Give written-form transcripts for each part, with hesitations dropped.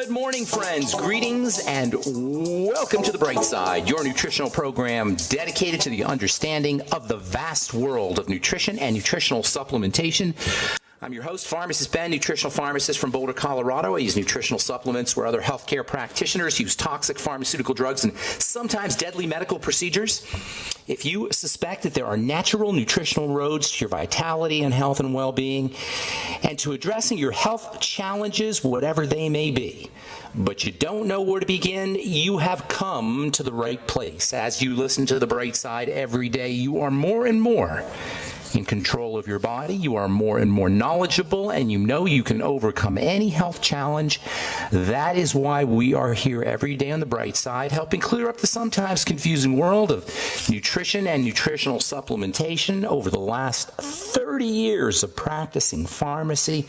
Good morning, friends. Greetings and welcome to The Bright Side, your nutritional program dedicated to the understanding of the vast world of nutrition and nutritional supplementation. I'm your host, Pharmacist Ben, nutritional pharmacist from Boulder, Colorado. I use nutritional supplements where other healthcare practitioners use toxic pharmaceutical drugs and sometimes deadly medical procedures. If you suspect that there are natural nutritional roads to your vitality and health and well-being and to addressing your health challenges, whatever they may be, but you don't know where to begin, you have come to the right place. As you listen to The Bright Side every day, you are more and more in control of your body. You are more and more knowledgeable, and you know you can overcome any health challenge. That is why we are here every day on The Bright Side, helping clear up the sometimes confusing world of nutrition and nutritional supplementation. Over the last 30 years of practicing pharmacy,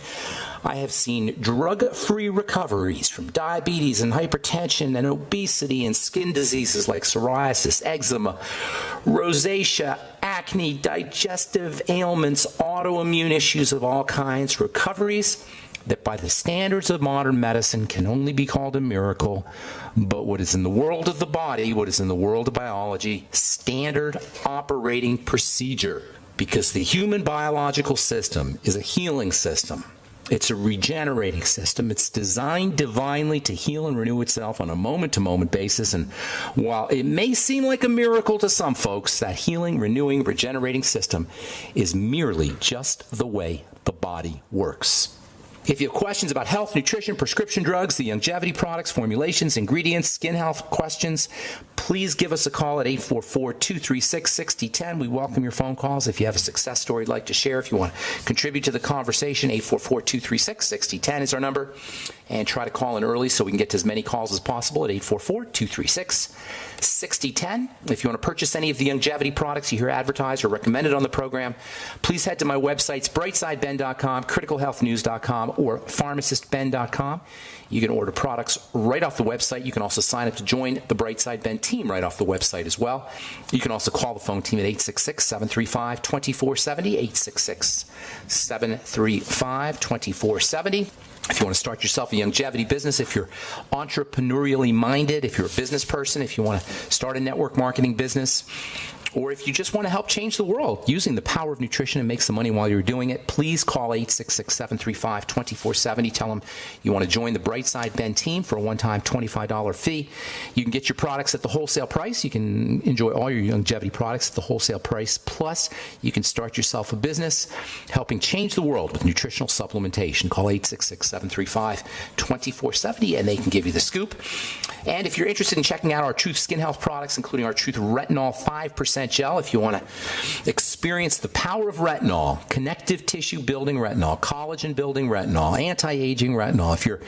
I have seen drug-free recoveries from diabetes and hypertension and obesity and skin diseases like psoriasis, eczema, rosacea, acne, digestive ailments, autoimmune issues of all kinds, recoveries that by the standards of modern medicine can only be called a miracle, but what is in the world of the body, what is in the world of biology, standard operating procedure, because the human biological system is a healing system. It's a regenerating system. It's designed divinely to heal and renew itself on a moment-to-moment basis. And while it may seem like a miracle to some folks, that healing, renewing, regenerating system is merely just the way the body works. If you have questions about health, nutrition, prescription drugs, the longevity products, formulations, ingredients, skin health questions, please give us a call at 844-236-6010. We welcome your phone calls. If you have a success story you'd like to share, if you want to contribute to the conversation, 844-236-6010 is our number. And try to call in early so we can get to as many calls as possible at 844-236-6010. If you want to purchase any of the longevity products you hear advertised or recommended on the program, please head to my websites, brightsideben.com, criticalhealthnews.com, or pharmacistben.com. You can order products right off the website. You can also sign up to join the Brightside Ben team right off the website as well. You can also call the phone team at 866-735-2470, 866-735-2470. If you want to start yourself a longevity business, if you're entrepreneurially minded, if you're a business person, if you want to start a network marketing business, or if you just want to help change the world using the power of nutrition and make some money while you're doing it, please call 866-735-2470. Tell them you want to join the Brightside Ben team for a one-time $25 fee. You can get your products at the wholesale price. You can enjoy all your longevity products at the wholesale price. Plus, you can start yourself a business helping change the world with nutritional supplementation. Call 866-735-2470 and they can give you the scoop. And if you're interested in checking out our Truth Skin Health products, including our Truth Retinol 5% gel, if you want to experience the power of retinol, connective tissue building retinol, collagen building retinol, anti-aging retinol. If you're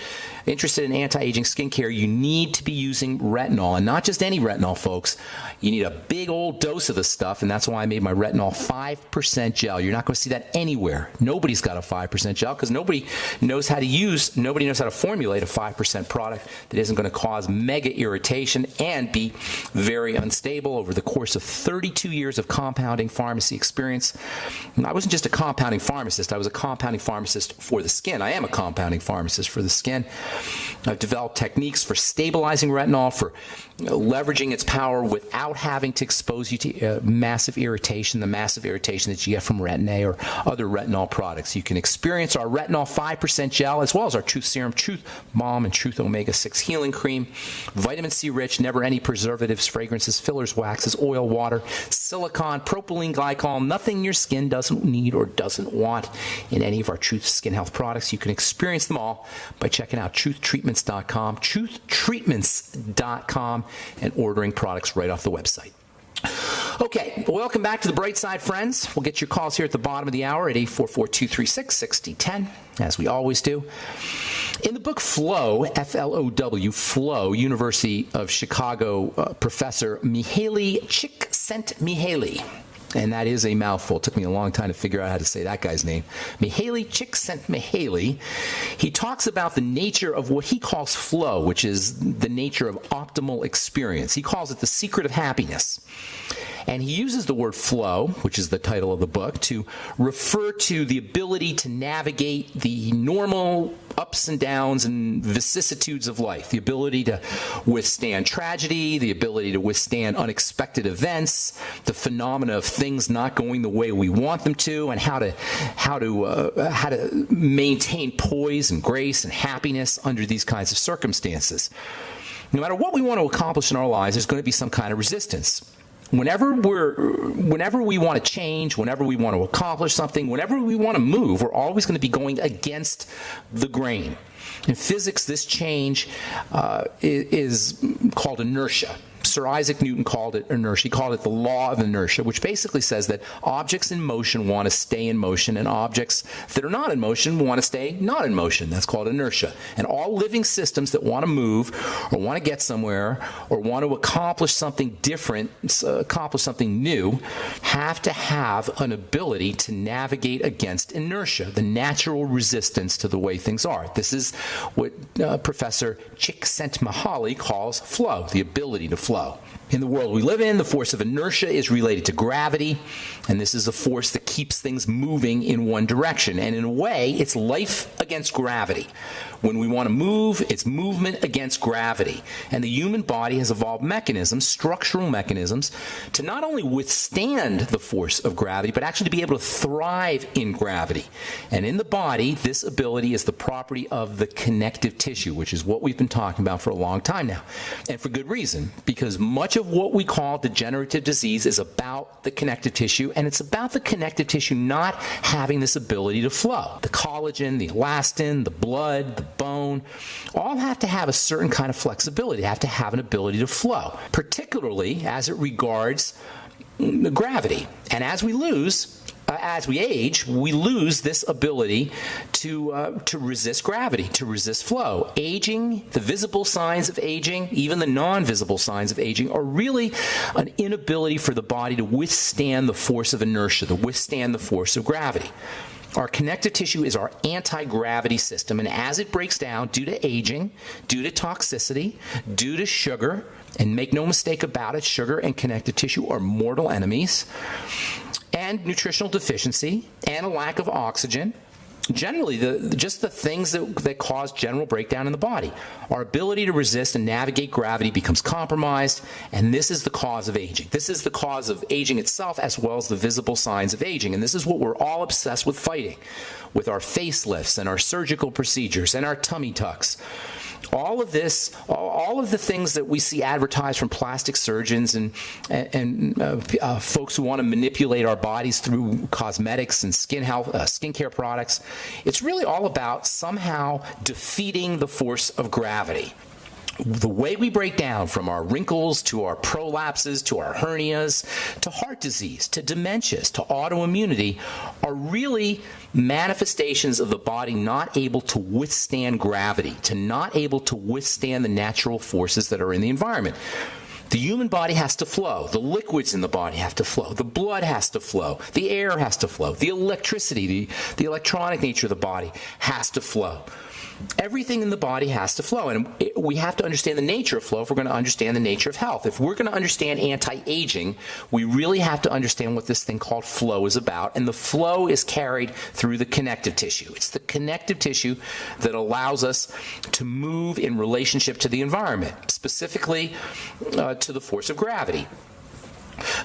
interested in anti-aging skincare, you need to be using retinol, and not just any retinol, folks. You need a big old dose of this stuff, and that's why I made my retinol 5% gel. You're not going to see that anywhere. Nobody's got a 5% gel because nobody knows how to formulate a 5% product that isn't going to cause mega irritation and be very unstable. Over the course of 32 years of compounding pharmacy experience, and I wasn't just a compounding pharmacist, I was a compounding pharmacist for the skin. I am a compounding pharmacist for the skin. I've developed techniques for stabilizing retinol, for leveraging its power without having to expose you to massive irritation, the massive irritation that you get from Retin-A or other retinol products. You can experience our retinol 5% gel as well as our Truth Serum, Truth Balm, and Truth Omega-6 Healing Cream. Vitamin C rich, never any preservatives, fragrances, fillers, waxes, oil, water, silicone, propylene glycol, nothing your skin doesn't need or doesn't want in any of our Truth Skin Health products. You can experience them all by checking out truthtreatments.com, truthtreatments.com, and ordering products right off the website. Okay, welcome back to The Bright Side, friends. We'll get your calls here at the bottom of the hour at 844-236-6010, as we always do. In the book Flow, F-L-O-W, Flow, University of Chicago professor Mihaly Csikszentmihalyi, and that is a mouthful. It took me a long time to figure out how to say that guy's name. Mihaly Csikszentmihalyi. He talks about the nature of what he calls flow, which is the nature of optimal experience. He calls it the secret of happiness. And he uses the word flow, which is the title of the book, to refer to the ability to navigate the normal ups and downs and vicissitudes of life, the ability to withstand tragedy, the ability to withstand unexpected events, the phenomena of things not going the way we want them to, and how to maintain poise and grace and happiness under these kinds of circumstances. No matter what we want to accomplish in our lives, there's going to be some kind of resistance. Whenever we want to change, whenever we want to accomplish something, whenever we want to move, we're always going to be going against the grain. In physics, this change is called inertia. Sir Isaac Newton called it inertia. He called it the law of inertia, which basically says that objects in motion want to stay in motion, and objects that are not in motion want to stay not in motion. That's called inertia. And all living systems that want to move or want to get somewhere or want to accomplish something different, accomplish something new, have to have an ability to navigate against inertia, the natural resistance to the way things are. This is what Professor Csikszentmihalyi calls flow, the ability to flow. In the world we live in, the force of inertia is related to gravity, and this is a force that keeps things moving in one direction. And in a way, it's life against gravity. When we want to move, it's movement against gravity. And the human body has evolved mechanisms, structural mechanisms, to not only withstand the force of gravity, but actually to be able to thrive in gravity. And in the body, this ability is the property of the connective tissue, which is what we've been talking about for a long time now. And for good reason, because much of what we call degenerative disease is about the connective tissue, and it's about the connective tissue not having this ability to flow. The collagen, the elastin, the blood, the bone, all have to have a certain kind of flexibility, have to have an ability to flow, particularly as it regards gravity. And as we age, we lose this ability to resist gravity, to resist flow. Aging, the visible signs of aging, even the non-visible signs of aging, are really an inability for the body to withstand the force of inertia, to withstand the force of gravity. Our connective tissue is our anti-gravity system, and as it breaks down due to aging, due to toxicity, due to sugar, and make no mistake about it, sugar and connective tissue are mortal enemies, and nutritional deficiency, and a lack of oxygen, generally just the things that cause general breakdown in the body. Our ability to resist and navigate gravity becomes compromised, and this is the cause of aging. This is the cause of aging itself as well as the visible signs of aging, and this is what we're all obsessed with fighting, with our facelifts and our surgical procedures and our tummy tucks. All of this, all of the things that we see advertised from plastic surgeons and folks who want to manipulate our bodies through cosmetics and skincare products, it's really all about somehow defeating the force of gravity. The way we break down, from our wrinkles to our prolapses to our hernias to heart disease to dementias to autoimmunity, are really manifestations of the body not able to withstand gravity, to not able to withstand the natural forces that are in the environment. The human body has to flow. The liquids in the body have to flow. The blood has to flow. The air has to flow. The electricity, the electronic nature of the body has to flow. Everything in the body has to flow, and we have to understand the nature of flow if we're going to understand the nature of health. If we're going to understand anti-aging, we really have to understand what this thing called flow is about, and the flow is carried through the connective tissue. It's the connective tissue that allows us to move in relationship to the environment, specifically to the force of gravity.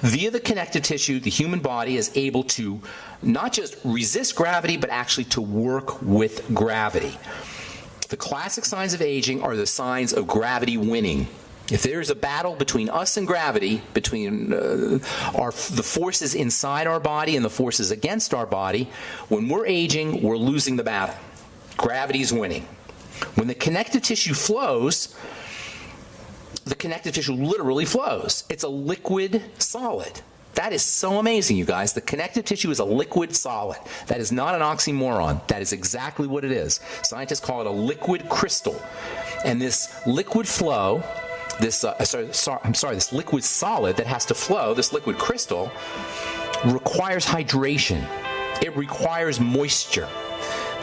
Via the connective tissue, the human body is able to not just resist gravity, but actually to work with gravity. The classic signs of aging are the signs of gravity winning. If there's a battle between us and gravity, between the forces inside our body and the forces against our body, when we're aging, we're losing the battle. Gravity's winning. When the connective tissue flows, the connective tissue literally flows. It's a liquid solid. That is so amazing, you guys. The connective tissue is a liquid solid. That is not an oxymoron. That is exactly what it is. Scientists call it a liquid crystal. And this liquid flow, this liquid solid that has to flow, this liquid crystal, requires hydration. It requires moisture.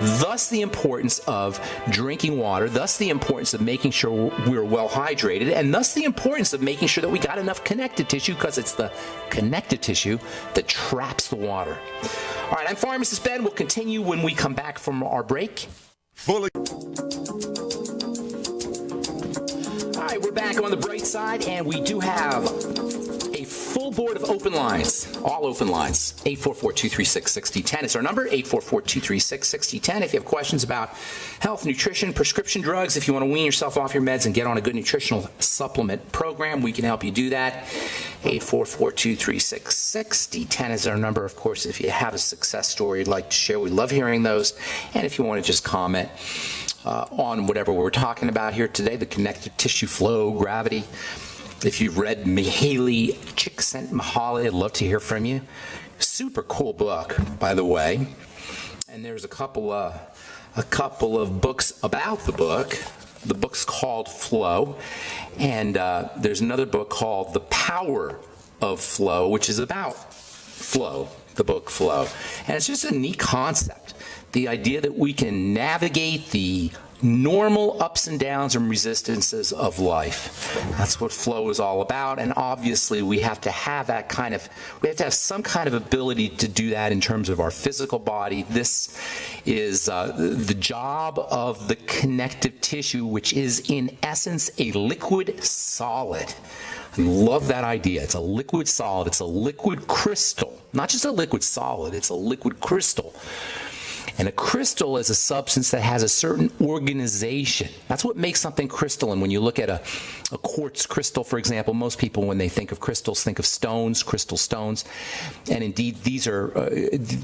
Thus the importance of drinking water, thus the importance of making sure we're well hydrated, and thus the importance of making sure that we got enough connective tissue, because it's the connective tissue that traps the water. All right, I'm Pharmacist Ben. We'll continue when we come back from our break. All right, we're back on the bright side, and we do have a full board of open lines, all open lines. 844-236-6010 is our number, 844-236-6010. If you have questions about health, nutrition, prescription drugs, if you want to wean yourself off your meds and get on a good nutritional supplement program, we can help you do that. 844-236-6010 is our number. Of course, if you have a success story you'd like to share, we love hearing those. And if you want to just comment on whatever we're talking about here today, the connective tissue flow, gravity. If you've read Mihaly Csikszentmihalyi, I'd love to hear from you. Super cool book, by the way. And there's a couple of books about the book. The book's called Flow, and there's another book called The Power of Flow, which is about flow, the book Flow. And it's just a neat concept. The idea that we can navigate the normal ups and downs and resistances of life. That's what flow is all about. And obviously we have to have some kind of ability to do that in terms of our physical body. This is the job of the connective tissue, which is in essence a liquid solid. I love that idea. It's a liquid solid. It's a liquid crystal. Not just a liquid solid, it's a liquid crystal. And a crystal is a substance that has a certain organization. That's what makes something crystalline. When you look at a quartz crystal, for example, most people, when they think of crystals, think of stones, crystal stones. And indeed, these are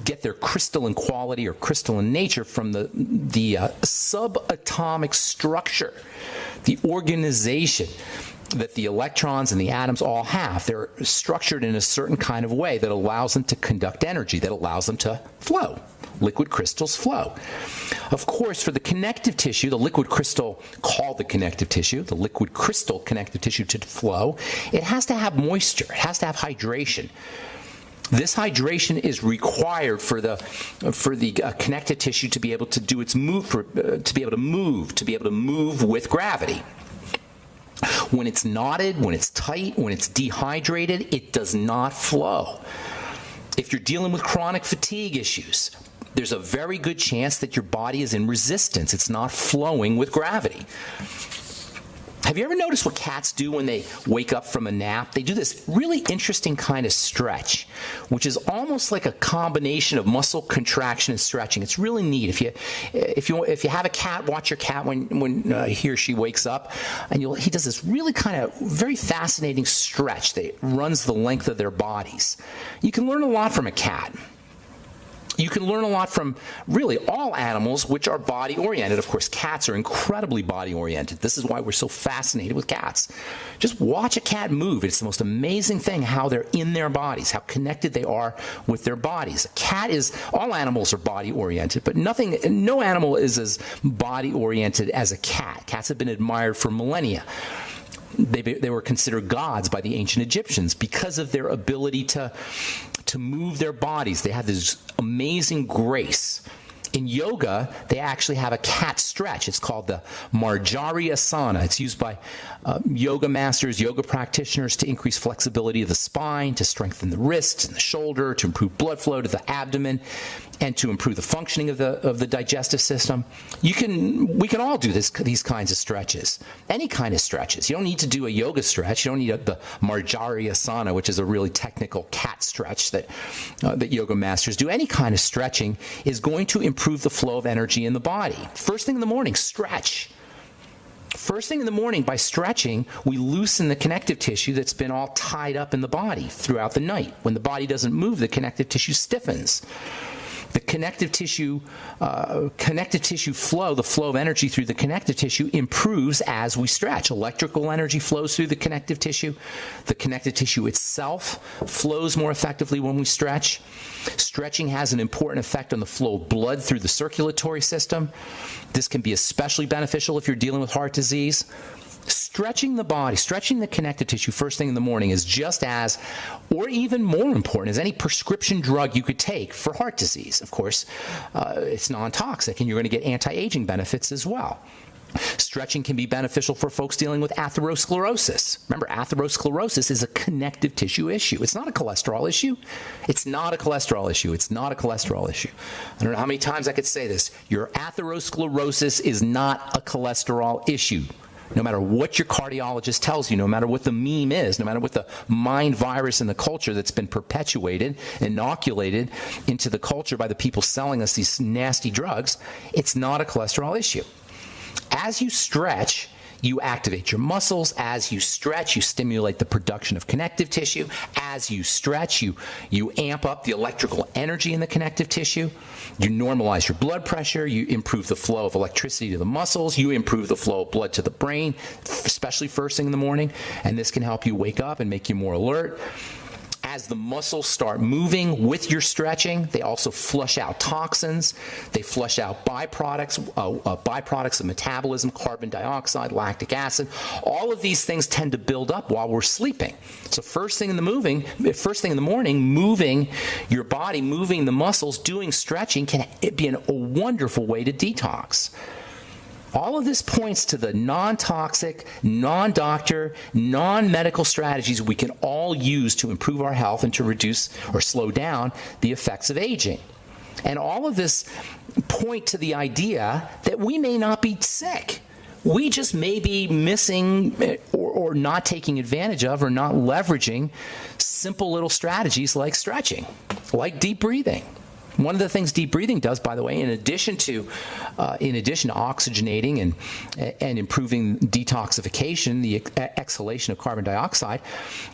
get their crystalline quality or crystalline nature from the subatomic structure, the organization that the electrons and the atoms all have. They're structured in a certain kind of way that allows them to conduct energy, that allows them to flow. Liquid crystals flow. Of course, for the connective tissue, the liquid crystal called the connective tissue, the liquid crystal connective tissue to flow, it has to have moisture. It has to have hydration. This hydration is required for the connective tissue to be able to do its move, to be able to move with gravity. When it's knotted, when it's tight, when it's dehydrated, it does not flow. If you're dealing with chronic fatigue issues, there's a very good chance that your body is in resistance. It's not flowing with gravity. Have you ever noticed what cats do when they wake up from a nap? They do this really interesting kind of stretch, which is almost like a combination of muscle contraction and stretching. It's really neat. If you have a cat, watch your cat when he or she wakes up, and he does this really kind of very fascinating stretch that runs the length of their bodies. You can learn a lot from a cat. You can learn a lot from really all animals which are body-oriented. Of course, cats are incredibly body-oriented. This is why we're so fascinated with cats. Just watch a cat move. It's the most amazing thing how they're in their bodies, how connected they are with their bodies. All animals are body-oriented, but no animal is as body-oriented as a cat. Cats have been admired for millennia. They were considered gods by the ancient Egyptians because of their ability to move their bodies. They have this amazing grace. In yoga, they actually have a cat stretch. It's called the Marjari Asana. It's used by yoga masters, yoga practitioners to increase flexibility of the spine, to strengthen the wrists and the shoulder, to improve blood flow to the abdomen, and to improve the functioning of the digestive system. We can all do these kinds of stretches, any kind of stretches. You don't need to do a yoga stretch. You don't need the Marjari Asana, which is a really technical cat stretch that yoga masters do. Any kind of stretching is going to improve the flow of energy in the body. First thing in the morning, stretch. First thing in the morning, by stretching, we loosen the connective tissue that's been all tied up in the body throughout the night. When the body doesn't move, the connective tissue stiffens. The connective tissue flow, the flow of energy through the connective tissue improves as we stretch. Electrical energy flows through the connective tissue. The connective tissue itself flows more effectively when we stretch. Stretching has an important effect on the flow of blood through the circulatory system. This can be especially beneficial if you're dealing with heart disease. stretching the body, stretching the connective tissue first thing in the morning is just as, or even more important, as any prescription drug you could take for heart disease. Of course, it's non-toxic, and you're going to get anti-aging benefits as well. Stretching can be beneficial for folks dealing with atherosclerosis. Remember, atherosclerosis is a connective tissue issue. It's not a cholesterol issue. It's not a cholesterol issue. It's not a cholesterol issue. I don't know how many times I could say this. Your atherosclerosis is not a cholesterol issue. No matter what your cardiologist tells you, no matter what the meme is, no matter what the mind virus in the culture that's been perpetuated, inoculated into the culture by the people selling us these nasty drugs, it's not a cholesterol issue. As you stretch, you activate your muscles. As you stretch, you stimulate the production of connective tissue. As you stretch, you amp up the electrical energy in the connective tissue. You normalize your blood pressure. You improve the flow of electricity to the muscles. You improve the flow of blood to the brain, especially first thing in the morning. And this can help you wake up and make you more alert. As the muscles start moving with your stretching, they also flush out toxins. They flush out byproducts of metabolism, carbon dioxide, lactic acid. All of these things tend to build up while we're sleeping. So first thing in the morning, moving your body, moving the muscles, doing stretching can be a wonderful way to detox. All of this points to the non-toxic, non-doctor, non-medical strategies we can all use to improve our health and to reduce or slow down the effects of aging. And all of this point to the idea that we may not be sick. We just may be missing or not taking advantage of or not leveraging simple little strategies like stretching, like deep breathing. One of the things deep breathing does, by the way, in addition to oxygenating and improving detoxification, the exhalation of carbon dioxide,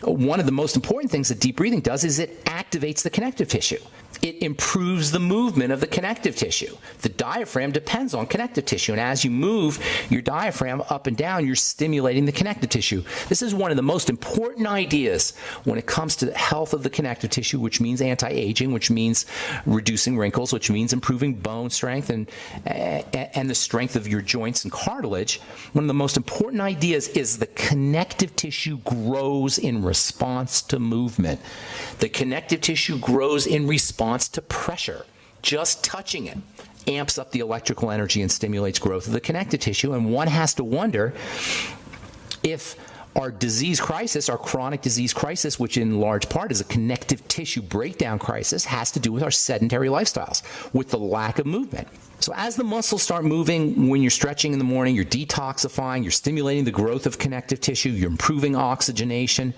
one of the most important things that deep breathing does is it activates the connective tissue. It improves the movement of the connective tissue. The diaphragm depends on connective tissue, and as you move your diaphragm up and down, you're stimulating the connective tissue. This is one of the most important ideas when it comes to the health of the connective tissue, which means anti-aging, which means reducing wrinkles, which means improving bone strength and the strength of your joints and cartilage. One of the most important ideas is the connective tissue grows in response to movement. The connective tissue grows in response to pressure. Just touching it amps up the electrical energy and stimulates growth of the connective tissue. And one has to wonder if our disease crisis, our chronic disease crisis, which in large part is a connective tissue breakdown crisis, has to do with our sedentary lifestyles, with the lack of movement. So as the muscles start moving, when you're stretching in the morning, you're detoxifying, you're stimulating the growth of connective tissue, you're improving oxygenation.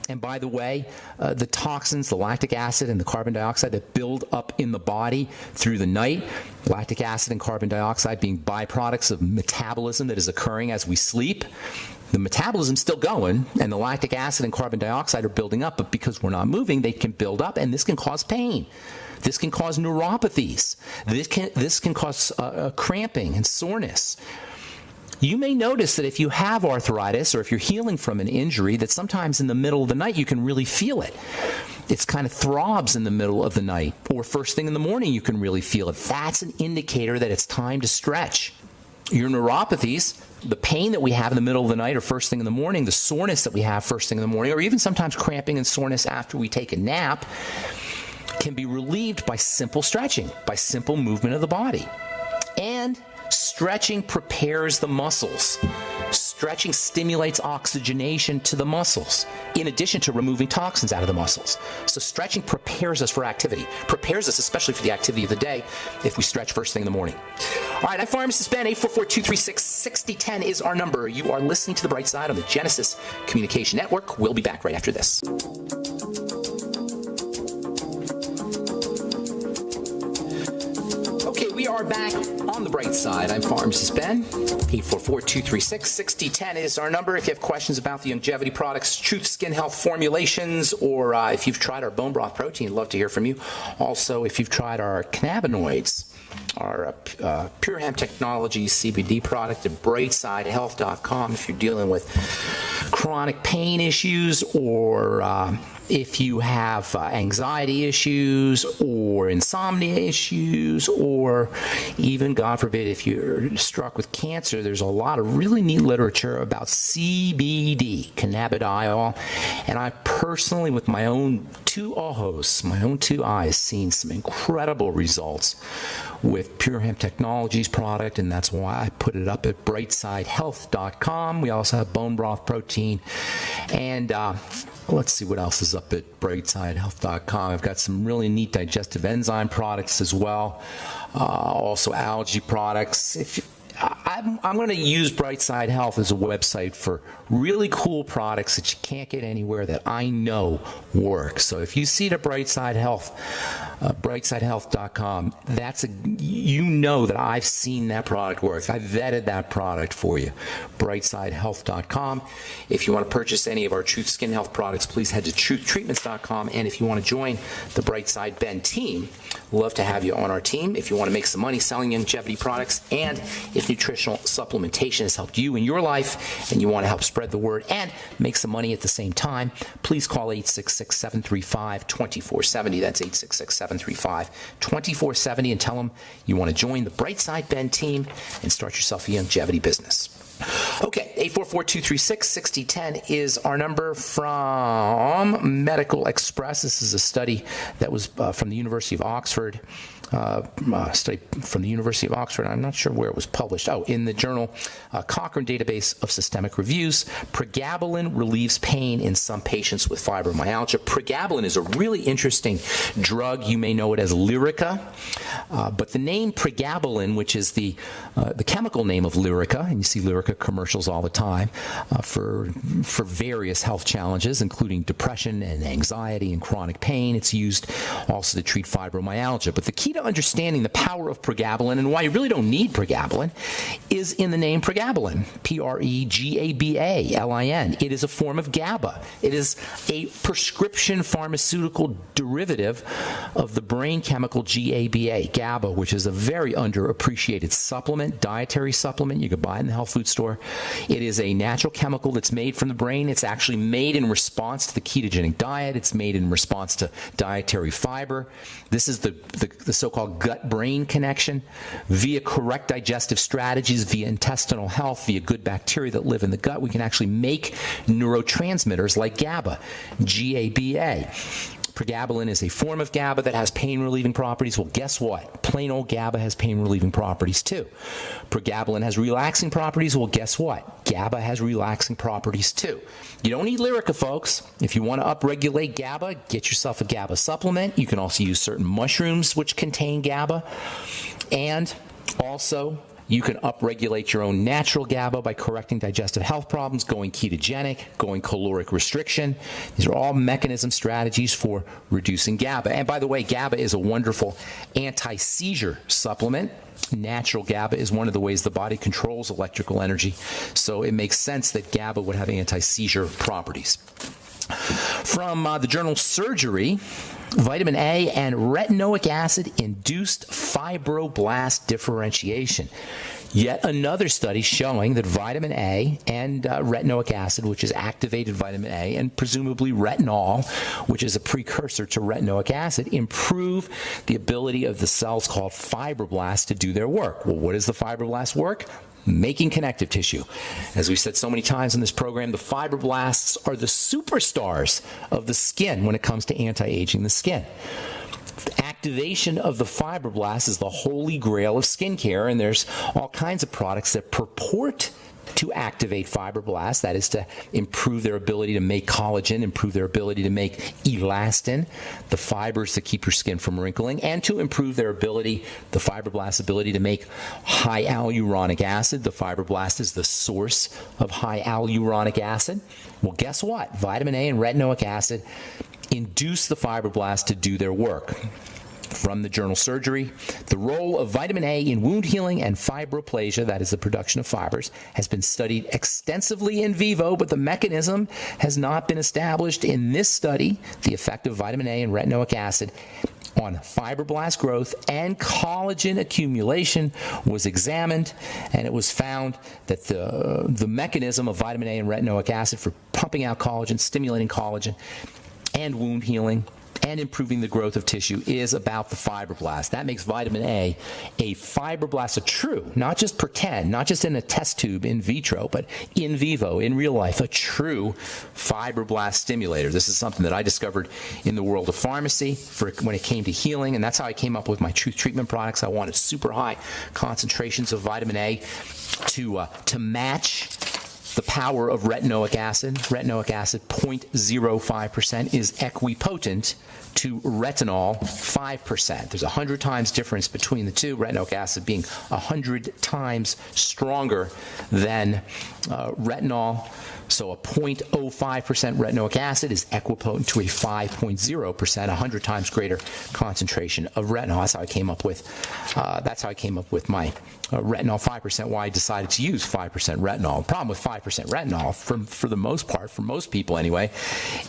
And by the way, the toxins, the lactic acid and the carbon dioxide that build up in the body through the night, lactic acid and carbon dioxide being byproducts of metabolism that is occurring as we sleep. The metabolism's still going, and the lactic acid and carbon dioxide are building up, but because we're not moving, they can build up, and this can cause pain. This can cause neuropathies. This can cause cramping and soreness. You may notice that if you have arthritis or if you're healing from an injury, that sometimes in the middle of the night you can really feel it. It's kind of throbs in the middle of the night, or first thing in the morning you can really feel it. That's an indicator that it's time to stretch. Your neuropathies, the pain that we have in the middle of the night or first thing in the morning, the soreness that we have first thing in the morning, or even sometimes cramping and soreness after we take a nap, can be relieved by simple stretching, by simple movement of the body. And stretching prepares the muscles. Stretching stimulates oxygenation to the muscles, in addition to removing toxins out of the muscles. So stretching prepares us for activity, prepares us especially for the activity of the day if we stretch first thing in the morning. All right, I'm Pharmacist Ben. 844-236-6010 is our number. You are listening to The Bright Side on the Genesis Communication Network. We'll be back right after this. We are back on the bright side. I'm Pharmacist Ben. 844-236-6010 is our number. If you have questions about the longevity products, Truth Skin Health formulations, or if you've tried our bone broth protein, I'd love to hear from you. Also, if you've tried our cannabinoids, our Pure Hemp Technology CBD product at brightsidehealth.com. If you're dealing with chronic pain issues or if you have anxiety issues or insomnia issues, or even, God forbid, if you're struck with cancer, there's a lot of really neat literature about CBD, cannabidiol. And I personally, with my own two eyes, seen some incredible results with Pure Hemp Technologies product, and that's why I put it up at brightsidehealth.com. We also have bone broth protein, and let's see what else is up at brightsidehealth.com. I've got some really neat digestive enzyme products as well, also algae products. I'm going to use Brightside Health as a website for really cool products that you can't get anywhere that I know work. So if you see the Brightside Health, brightsidehealth.com, you know that I've seen that product work. I vetted that product for you. Brightsidehealth.com. If you want to purchase any of our Truth Skin Health products, please head to truthtreatments.com. And if you want to join the Brightside Ben team, love to have you on our team. If you want to make some money selling longevity products, and if nutritional supplementation has helped you in your life and you want to help spread the word and make some money at the same time, please call 866-735-2470. That's 866-735-2470, and tell them you want to join the Brightside Ben team and start yourself a longevity business. Okay, 844-236-6010 is our number from Medical Express. This is a study that was from the University of Oxford. Study from the University of Oxford. I'm not sure where it was published. In the journal Cochrane Database of Systemic Reviews. Pregabalin relieves pain in some patients with fibromyalgia. Pregabalin is a really interesting drug. You may know it as Lyrica, but the name Pregabalin, which is the chemical name of Lyrica, and you see Lyrica commercials all the time for various health challenges, including depression and anxiety and chronic pain. It's used also to treat fibromyalgia. But the key to understanding the power of pregabalin and why you really don't need pregabalin is in the name pregabalin, Pregabalin. It is a form of GABA. It is a prescription pharmaceutical derivative of the brain chemical GABA, which is a very underappreciated supplement, dietary supplement. You can buy it in the health food store. It is a natural chemical that's made from the brain. It's actually made in response to the ketogenic diet. It's made in response to dietary fiber. This is the so-called gut-brain connection. Via correct digestive strategies, via intestinal health, via good bacteria that live in the gut, we can actually make neurotransmitters like GABA. Pregabalin is a form of GABA that has pain-relieving properties. Well, guess what? Plain old GABA has pain-relieving properties too. Pregabalin has relaxing properties. Well, guess what? GABA has relaxing properties too. You don't need Lyrica, folks. If you want to upregulate GABA, get yourself a GABA supplement. You can also use certain mushrooms which contain GABA. And also, you can upregulate your own natural GABA by correcting digestive health problems, going ketogenic, going caloric restriction. These are all mechanism strategies for reducing GABA. And by the way, GABA is a wonderful anti-seizure supplement. Natural GABA is one of the ways the body controls electrical energy. So it makes sense that GABA would have anti-seizure properties. From the journal Surgery, vitamin A and retinoic acid induced fibroblast differentiation. Yet another study showing that vitamin A and retinoic acid, which is activated vitamin A, and presumably retinol, which is a precursor to retinoic acid, improve the ability of the cells called fibroblasts to do their work. Well, what does the fibroblast work? Making connective tissue. As we said so many times in this program, the fibroblasts are the superstars of the skin when it comes to anti-aging the skin. Activation of the fibroblasts is the holy grail of skincare, and there's all kinds of products that purport to activate fibroblasts, that is to improve their ability to make collagen, improve their ability to make elastin, the fibers that keep your skin from wrinkling, and to improve their ability, the fibroblasts' ability to make high hyaluronic acid. The fibroblast is the source of high hyaluronic acid. Well, guess what? Vitamin A and retinoic acid induce the fibroblasts to do their work. From the journal Surgery, the role of vitamin A in wound healing and fibroplasia, that is the production of fibers, has been studied extensively in vivo, but the mechanism has not been established in this study. The effect of vitamin A and retinoic acid on fibroblast growth and collagen accumulation was examined, and it was found that the mechanism of vitamin A and retinoic acid for pumping out collagen, stimulating collagen, and wound healing and improving the growth of tissue is about the fibroblast. That makes vitamin A fibroblast, a true, not just pretend, not just in a test tube in vitro, but in vivo, in real life, a true fibroblast stimulator. This is something that I discovered in the world of pharmacy when it came to healing, and that's how I came up with my Truth treatment products. I wanted super high concentrations of vitamin A to match the power of retinoic acid. Retinoic acid, 0.05%, is equipotent to retinol, 5%. There's 100 times difference between the two, retinoic acid being 100 times stronger than retinol. So a 0.05% retinoic acid is equipotent to a 5.0%, 100 times greater concentration of retinol. That's how I came up with my retinol 5%, why I decided to use 5% retinol. The problem with 5% retinol, for the most part, for most people anyway,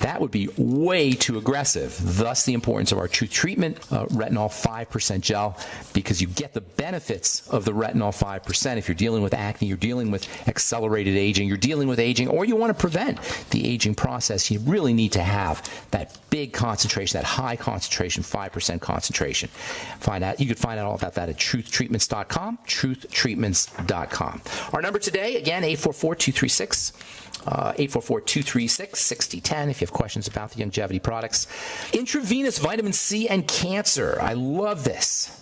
that would be way too aggressive. Thus the importance of our Truth treatment, retinol 5% gel, because you get the benefits of the retinol 5%. If you're dealing with acne, you're dealing with accelerated aging, you're dealing with aging, or you want to prevent the aging process, you really need to have that big concentration, that high concentration, 5% concentration. You can find out all about that at truthtreatments.com, truthtreatments.com. Our number today, again, 844-236-6010 if you have questions about the longevity products. Intravenous vitamin C and cancer. I love this.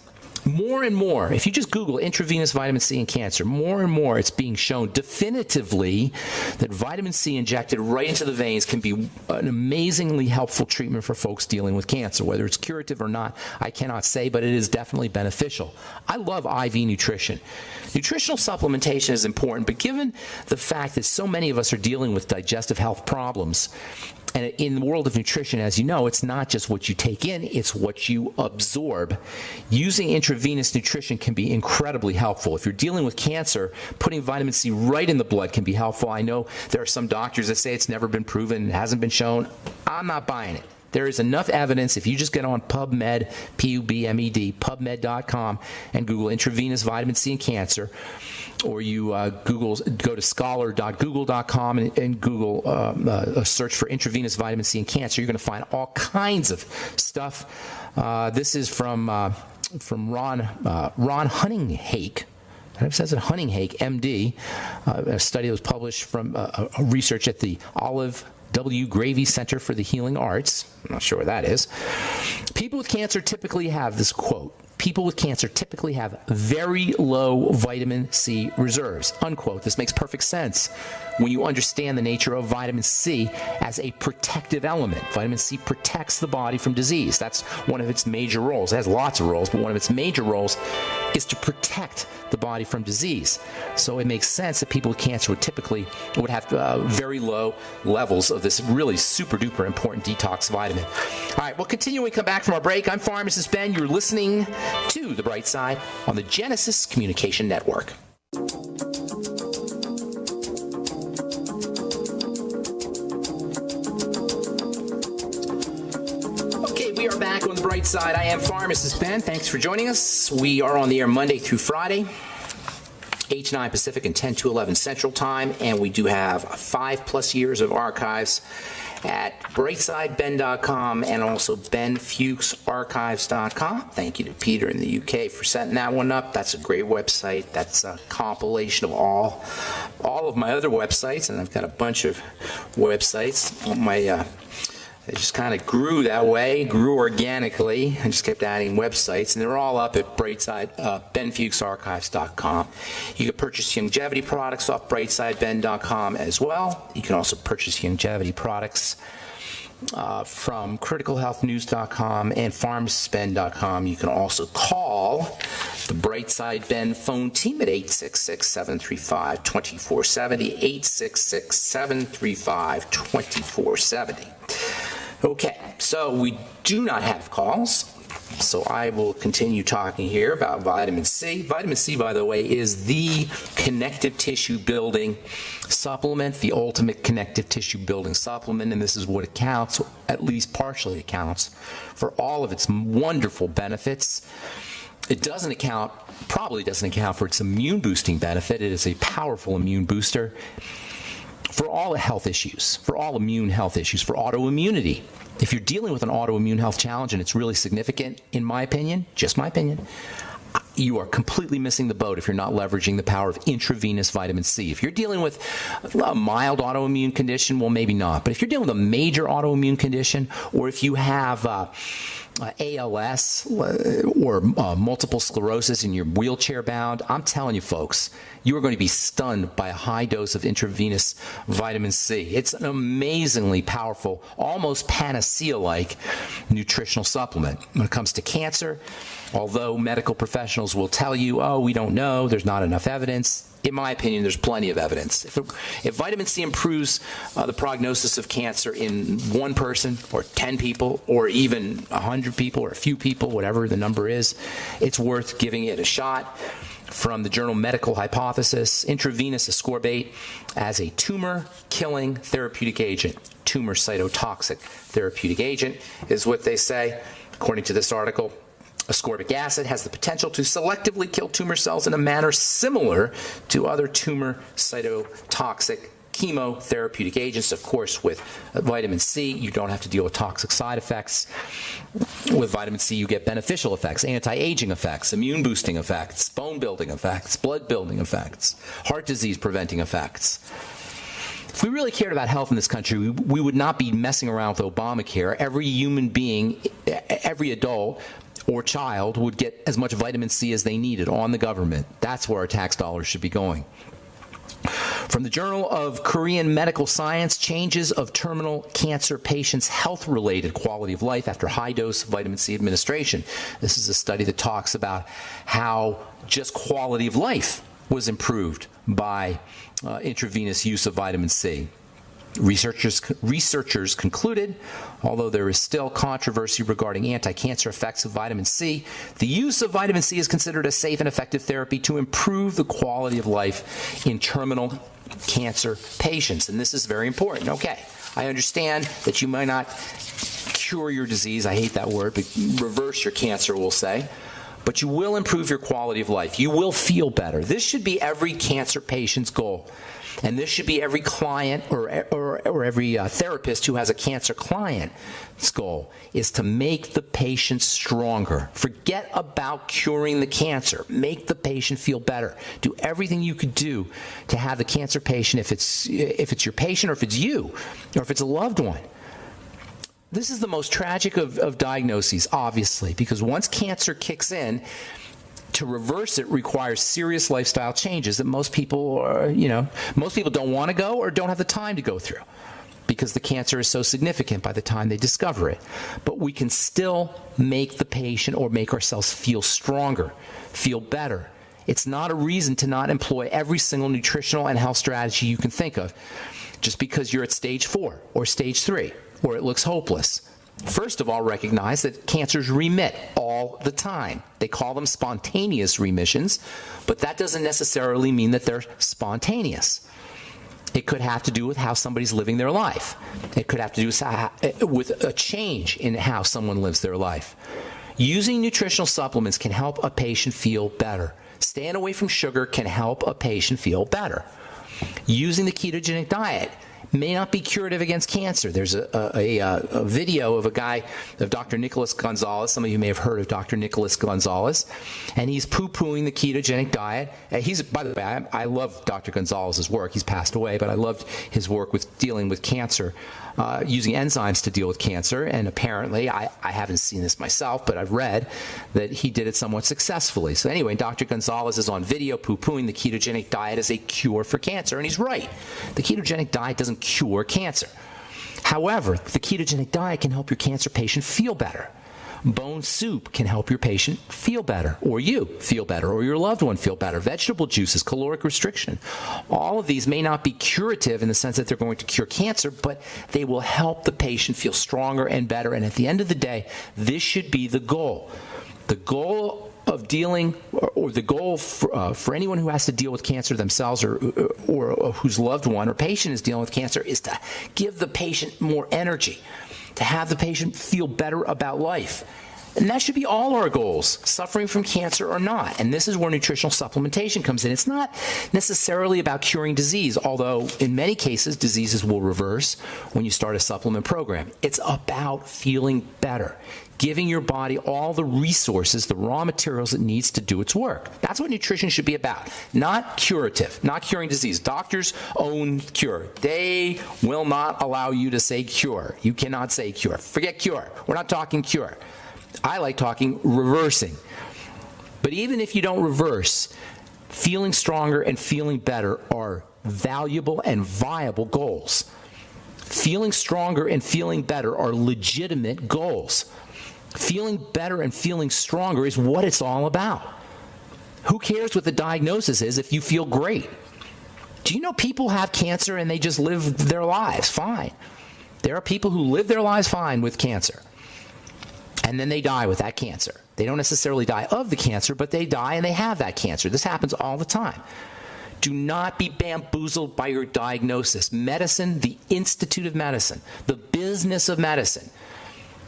More and more, if you just Google intravenous vitamin C and cancer, more and more it's being shown definitively that vitamin C injected right into the veins can be an amazingly helpful treatment for folks dealing with cancer. Whether it's curative or not, I cannot say, but it is definitely beneficial. I love IV nutrition. Nutritional supplementation is important, but given the fact that so many of us are dealing with digestive health problems, and in the world of nutrition, as you know, it's not just what you take in, it's what you absorb. Using intravenous nutrition can be incredibly helpful. If you're dealing with cancer, putting vitamin C right in the blood can be helpful. I know there are some doctors that say it's never been proven, it hasn't been shown. I'm not buying it. There is enough evidence. If you just get on PubMed, P-U-B-M-E-D, PubMed.com, and Google intravenous vitamin C and cancer, or you go to scholar.google.com and Google a search for intravenous vitamin C and cancer, you're going to find all kinds of stuff. This is from Ron Hunninghake. It says it Hunninghake, MD, a study that was published from research at the Olive W. Gravy Center for the Healing Arts. I'm not sure what that is. People with cancer typically have this quote. People with cancer typically have very low vitamin C reserves, unquote. This makes perfect sense when you understand the nature of vitamin C as a protective element. Vitamin C protects the body from disease. That's one of its major roles. It has lots of roles, but one of its major roles is to protect the body from disease. So it makes sense that people with cancer would have very low levels of this really super duper important detox vitamin. All right, we'll continue when we come back from our break. I'm Pharmacist Ben. You're listening to The Bright Side on the Genesis Communication Network. Okay, we are back on The Bright Side. I am Pharmacist Ben. Thanks for joining us. We are on the air Monday through Friday, 8 to 9 Pacific and 10 to 11 Central Time, and we do have 5+ years of archives at brightsideben.com and also benfuchsarchives.com. Thank you to Peter in the UK for setting that one up. That's a great website. That's a compilation of all of my other websites, and I've got a bunch of websites. It just kind of grew that way, grew organically. I just kept adding websites, and they're all up at benfuchsarchives.com. You can purchase longevity products off brightsideben.com as well. You can also purchase longevity products from criticalhealthnews.com and pharmacistben.com. You can also call the Brightside Ben phone team at 866-735-2470, 866-735-2470. Okay, so we do not have calls, so I will continue talking here about vitamin C. Vitamin C, by the way, is the connective tissue building supplement, the ultimate connective tissue building supplement, and this is what accounts, at least partially accounts, for all of its wonderful benefits. It probably doesn't account for its immune boosting benefit. It is a powerful immune booster for all health issues, for all immune health issues, for autoimmunity. If you're dealing with an autoimmune health challenge and it's really significant, in my opinion, just my opinion, you are completely missing the boat if you're not leveraging the power of intravenous vitamin C. If you're dealing with a mild autoimmune condition, well, maybe not. But if you're dealing with a major autoimmune condition, or if you have ALS or multiple sclerosis and you're wheelchair bound, I'm telling you, folks, you are going to be stunned by a high dose of intravenous vitamin C. It's an amazingly powerful, almost panacea-like nutritional supplement. When it comes to cancer, although medical professionals will tell you, oh, we don't know, there's not enough evidence, in my opinion, there's plenty of evidence. If vitamin C improves the prognosis of cancer in one person or 10 people or even 100 people or a few people, whatever the number is, it's worth giving it a shot. From the journal Medical Hypothesis, intravenous ascorbate as a tumor-killing therapeutic agent, tumor cytotoxic therapeutic agent is what they say, according to this article. Ascorbic acid has the potential to selectively kill tumor cells in a manner similar to other tumor cytotoxic chemotherapeutic agents. Of course, with vitamin C, you don't have to deal with toxic side effects. With vitamin C, you get beneficial effects, anti-aging effects, immune-boosting effects, bone-building effects, blood-building effects, heart disease-preventing effects. If we really cared about health in this country, we would not be messing around with Obamacare. Every human being, every adult or child would get as much vitamin C as they needed on the government. That's where our tax dollars should be going. From the Journal of Korean Medical Science, changes of terminal cancer patients' health-related quality of life after high-dose vitamin C administration. This is a study that talks about how just quality of life was improved by intravenous use of vitamin C. Researchers concluded, although there is still controversy regarding anti-cancer effects of vitamin C, the use of vitamin C is considered a safe and effective therapy to improve the quality of life in terminal cancer patients. And this is very important. Okay, I understand that you might not cure your disease. I hate that word, but reverse your cancer, we'll say. But you will improve your quality of life. You will feel better. This should be every cancer patient's goal. And this should be every client or every therapist who has a cancer client's goal, is to make the patient stronger. Forget about curing the cancer. Make the patient feel better. Do everything you could do to have the cancer patient, if it's your patient or if it's you or if it's a loved one. This is the most tragic of diagnoses, obviously, because once cancer kicks in, to reverse it requires serious lifestyle changes that most people don't want to go or don't have the time to go through because the cancer is so significant by the time they discover it. But we can still make the patient or make ourselves feel stronger, feel better. It's not a reason to not employ every single nutritional and health strategy you can think of just because you're at stage 4 or stage 3 or it looks hopeless. First of all, recognize that cancers remit all the time. They call them spontaneous remissions, but that doesn't necessarily mean that they're spontaneous. It could have to do with how somebody's living their life. It could have to do with a change in how someone lives their life. Using nutritional supplements can help a patient feel better. Staying away from sugar can help a patient feel better. Using the ketogenic diet may not be curative against cancer. There's a video of Dr. Nicholas Gonzalez. Some of you may have heard of Dr. Nicholas Gonzalez, and he's poo-pooing the ketogenic diet. By the way, I love Dr. Gonzalez's work. He's passed away, but I loved his work with dealing with cancer, using enzymes to deal with cancer. And apparently, I haven't seen this myself, but I've read that he did it somewhat successfully. So anyway, Dr. Gonzalez is on video poo-pooing the ketogenic diet as a cure for cancer, and he's right. The ketogenic diet doesn't cure cancer. However, the ketogenic diet can help your cancer patient feel better. Bone soup can help your patient feel better, or you feel better, or your loved one feel better. Vegetable juices, caloric restriction. All of these may not be curative in the sense that they're going to cure cancer, but they will help the patient feel stronger and better. And at the end of the day, this should be the goal. The goal of dealing, or the goal for anyone who has to deal with cancer themselves or whose loved one or patient is dealing with cancer, is to give the patient more energy, to have the patient feel better about life. And that should be all our goals, suffering from cancer or not. And this is where nutritional supplementation comes in. It's not necessarily about curing disease, although in many cases, diseases will reverse when you start a supplement program. It's about feeling better, giving your body all the resources, the raw materials it needs to do its work. That's what nutrition should be about, not curative, not curing disease. Doctors own cure. They will not allow you to say cure. You cannot say cure. Forget cure. We're not talking cure. I like talking reversing. But even if you don't reverse, feeling stronger and feeling better are valuable and viable goals. Feeling stronger and feeling better are legitimate goals. Feeling better and feeling stronger is what it's all about. Who cares what the diagnosis is if you feel great? Do you know people have cancer and they just live their lives fine? There are people who live their lives fine with cancer. And then they die with that cancer. They don't necessarily die of the cancer, but they die and they have that cancer. This happens all the time. Do not be bamboozled by your diagnosis. Medicine, the Institute of Medicine, the business of medicine,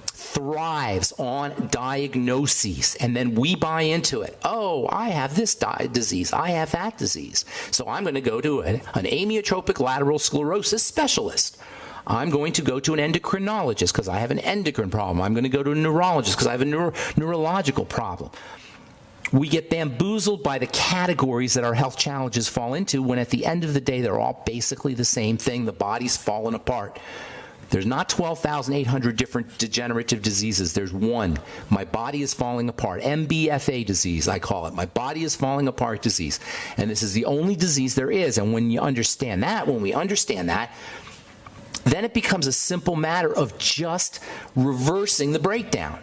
thrives on diagnoses, and then we buy into it. Oh, I have this disease. I have that disease. So I'm going to go to an amyotrophic lateral sclerosis specialist. I'm going to go to an endocrinologist because I have an endocrine problem. I'm going to go to a neurologist because I have a neurological problem. We get bamboozled by the categories that our health challenges fall into when at the end of the day, they're all basically the same thing. The body's fallen apart. There's not 12,800 different degenerative diseases. There's one. My body is falling apart. MBFA disease, I call it. My body is falling apart disease. And this is the only disease there is. And when you understand that, when we understand that, then it becomes a simple matter of just reversing the breakdown.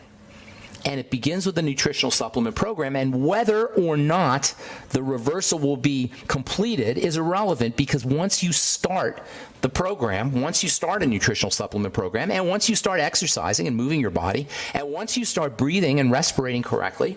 And it begins with the nutritional supplement program, and whether or not the reversal will be completed is irrelevant, because once you start the program, once you start a nutritional supplement program, and once you start exercising and moving your body, and once you start breathing and respirating correctly,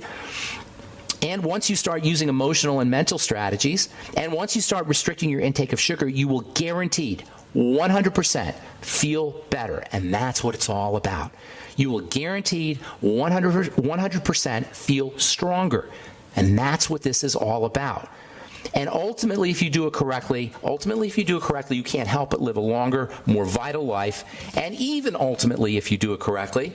and once you start using emotional and mental strategies, and once you start restricting your intake of sugar, you will guaranteed 100% feel better. And that's what it's all about. You will guaranteed 100% feel stronger. And that's what this is all about. And ultimately, if you do it correctly, you can't help but live a longer, more vital life. And even ultimately, if you do it correctly,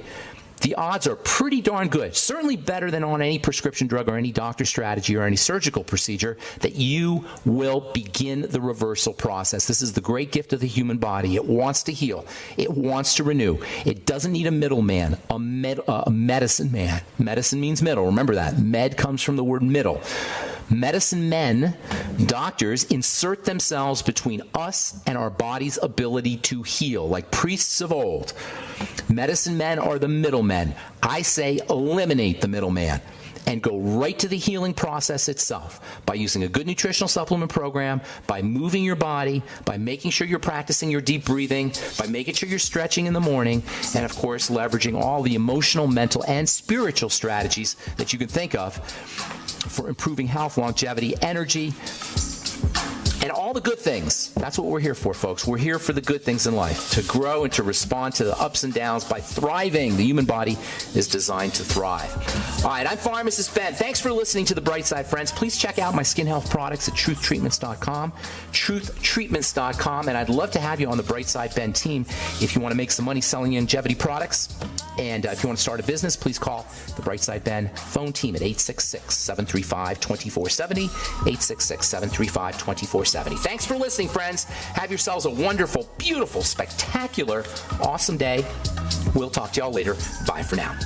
the odds are pretty darn good, certainly better than on any prescription drug or any doctor strategy or any surgical procedure, that you will begin the reversal process. This is the great gift of the human body. It wants to heal. It wants to renew. It doesn't need a middleman, a medicine man. Medicine means middle. Remember that. Med comes from the word middle. Medicine men, doctors, insert themselves between us and our body's ability to heal, like priests of old. Medicine men are the middlemen. I say eliminate the middleman and go right to the healing process itself by using a good nutritional supplement program, by moving your body, by making sure you're practicing your deep breathing, by making sure you're stretching in the morning, and of course leveraging all the emotional, mental, and spiritual strategies that you can think of for improving health, longevity, energy, and all the good things. That's what we're here for, folks. We're here for the good things in life, to grow and to respond to the ups and downs by thriving. The human body is designed to thrive. All right, I'm Pharmacist Ben. Thanks for listening to The Bright Side, friends. Please check out my skin health products at truthtreatments.com, truthtreatments.com, and I'd love to have you on the Bright Side Ben team if you want to make some money selling longevity products. And if you want to start a business, please call the Bright Side Ben phone team at 866-735-2470, 866-735-2470. Thanks for listening, friends. Have yourselves a wonderful, beautiful, spectacular, awesome day. We'll talk to y'all later. Bye for now.